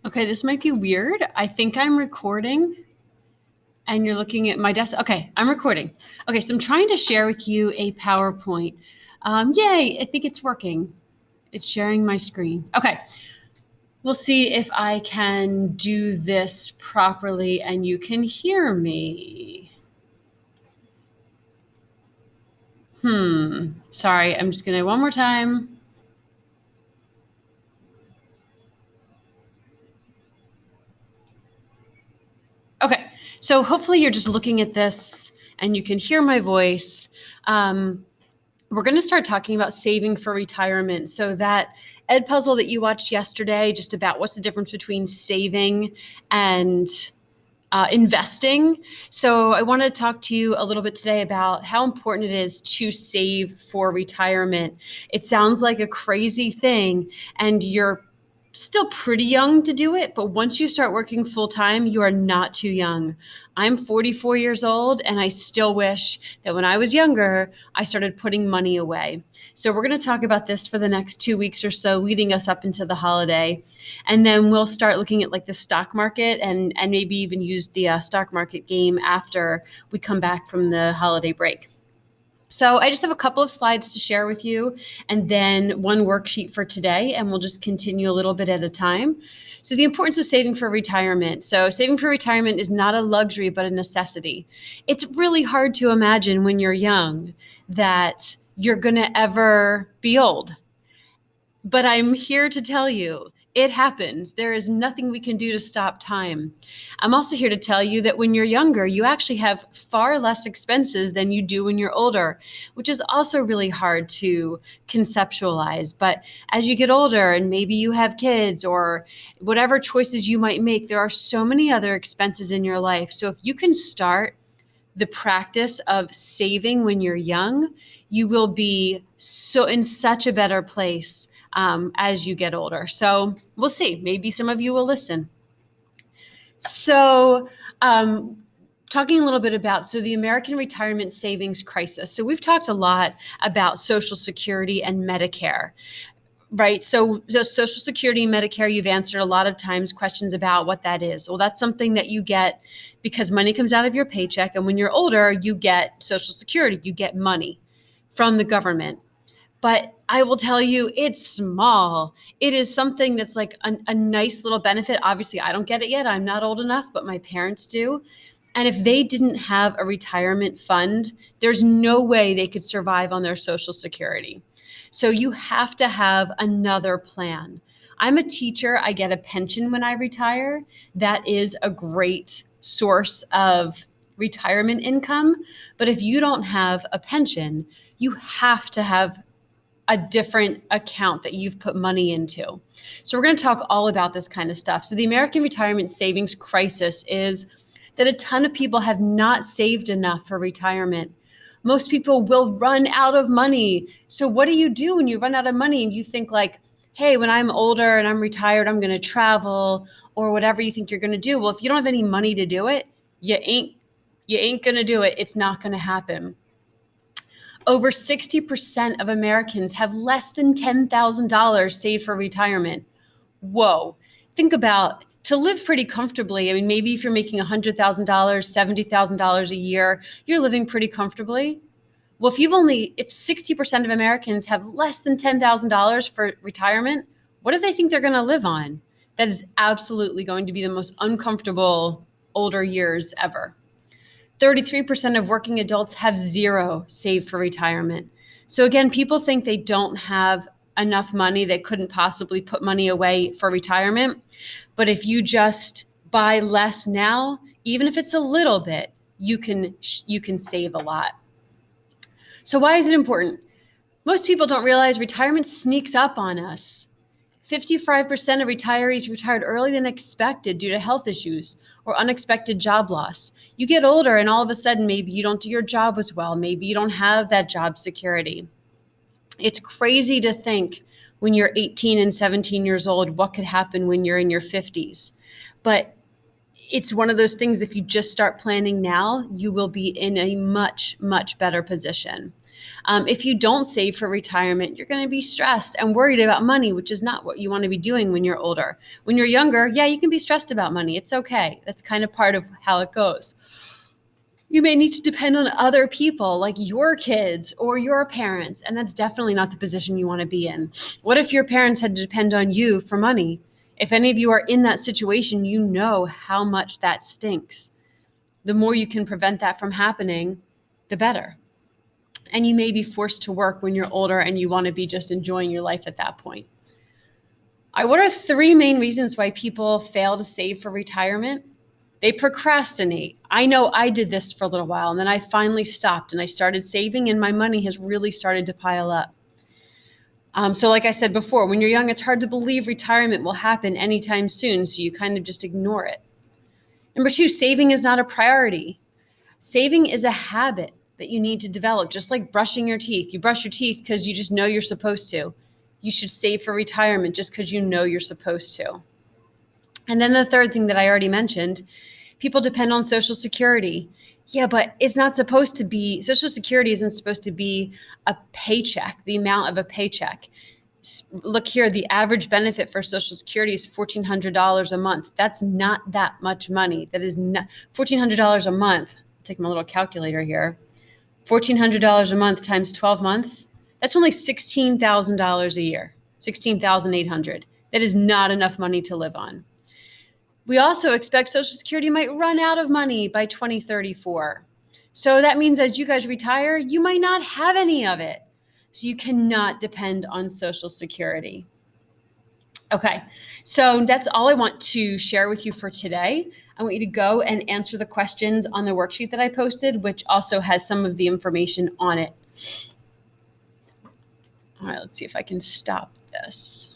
Okay, this might be weird. I think I'm recording and you're looking at my desk. Okay, I'm recording. Okay, so I'm trying to share with you a PowerPoint. Yay, I think it's working. It's sharing my screen. Okay, we'll see if I can do this properly and you can hear me. Sorry, I'm just gonna one more time. Okay, so hopefully you're just looking at this and you can hear my voice. We're going to start talking about saving for retirement. So that Ed puzzle that you watched yesterday, just about what's the difference between saving and investing. So I want to talk to you a little bit today about how important it is to save for retirement. It sounds like a crazy thing, and you're still pretty young to do it, but once you start working full time, you are not too young. I'm 44 years old, and I still wish that when I was younger, I started putting money away. So we're going to talk about this for the next 2 weeks or so, leading us up into the holiday. And then we'll start looking at like the stock market and maybe even use the stock market game after we come back from the holiday break. So I just have a couple of slides to share with you and then one worksheet for today, and we'll just continue a little bit at a time. So the importance of saving for retirement. So saving for retirement is not a luxury, but a necessity. It's really hard to imagine when you're young that you're going to ever be old. But I'm here to tell you, it happens. There is nothing we can do to stop time. I'm also here to tell you that when you're younger, you actually have far less expenses than you do when you're older, which is also really hard to conceptualize. But as you get older and maybe you have kids or whatever choices you might make, there are so many other expenses in your life. So if you can start the practice of saving when you're young, you will be so in such a better place as you get older. So we'll see. Maybe some of you will listen. So, talking a little bit about the American Retirement Savings Crisis. So we've talked a lot about Social Security and Medicare. Right. So Social Security and Medicare, you've answered a lot of times questions about what that is. Well, that's something that you get because money comes out of your paycheck. And when you're older, you get Social Security, you get money from the government. But I will tell you, it's small. It is something that's like a nice little benefit. Obviously, I don't get it yet. I'm not old enough, but my parents do. And if they didn't have a retirement fund, there's no way they could survive on their Social Security. So you have to have another plan. I'm a teacher. I get a pension when I retire. That is a great source of retirement income. But if you don't have a pension, you have to have a different account that you've put money into. So we're going to talk all about this kind of stuff. So the American Retirement Savings Crisis is that a ton of people have not saved enough for retirement. Most people will run out of money. So what do you do when you run out of money and you think like, hey, when I'm older and I'm retired, I'm going to travel or whatever you think you're going to do? Well, if you don't have any money to do it, you ain't going to do it. It's not going to happen. Over 60% of Americans have less than $10,000 saved for retirement. Whoa. Think about to live pretty comfortably. I mean, maybe if you're making $100,000, $70,000 a year, you're living pretty comfortably. Well, if 60% of Americans have less than $10,000 for retirement, what do they think they're going to live on? That is absolutely going to be the most uncomfortable older years ever. 33% of working adults have zero saved for retirement. So again, people think they don't have enough money, they couldn't possibly put money away for retirement. But if you just buy less now, even if it's a little bit, you can save a lot. So why is it important? Most people don't realize retirement sneaks up on us. 55% of retirees retired earlier than expected due to health issues or unexpected job loss. You get older and all of a sudden, maybe you don't do your job as well. Maybe you don't have that job security. It's crazy to think when you're 18 and 17 years old, what could happen when you're in your 50s. But it's one of those things, if you just start planning now, you will be in a much, much better position. If you don't save for retirement, you're going to be stressed and worried about money, which is not what you want to be doing when you're older. When you're younger, yeah, you can be stressed about money. It's okay. That's kind of part of how it goes. You may need to depend on other people like your kids or your parents, and that's definitely not the position you want to be in. What if your parents had to depend on you for money? If any of you are in that situation, you know how much that stinks. The more you can prevent that from happening, the better. And you may be forced to work when you're older and you want to be just enjoying your life at that point. All right, what are 3 main reasons why people fail to save for retirement? They procrastinate. I know I did this for a little while, and then I finally stopped and I started saving, and my money has really started to pile up. So like I said before, when you're young, it's hard to believe retirement will happen anytime soon, so you kind of just ignore it. Number 2, saving is not a priority. Saving is a habit that you need to develop, just like brushing your teeth. You brush your teeth because you just know you're supposed to. You should save for retirement just because you know you're supposed to. And then the third thing that I already mentioned, people depend on Social Security. Yeah, but it's not supposed to be, Social Security isn't supposed to be a paycheck, the amount of a paycheck. Look here, the average benefit for Social Security is $1,400 a month. That's not that much money. That is not $1,400 a month. I'll take my little calculator here. $1,400 a month times 12 months. That's only $16,000 a year, $16,800. That is not enough money to live on. We also expect Social Security might run out of money by 2034. So that means as you guys retire, you might not have any of it. So you cannot depend on Social Security. Okay, so that's all I want to share with you for today. I want you to go and answer the questions on the worksheet that I posted, which also has some of the information on it. All right, let's see if I can stop this.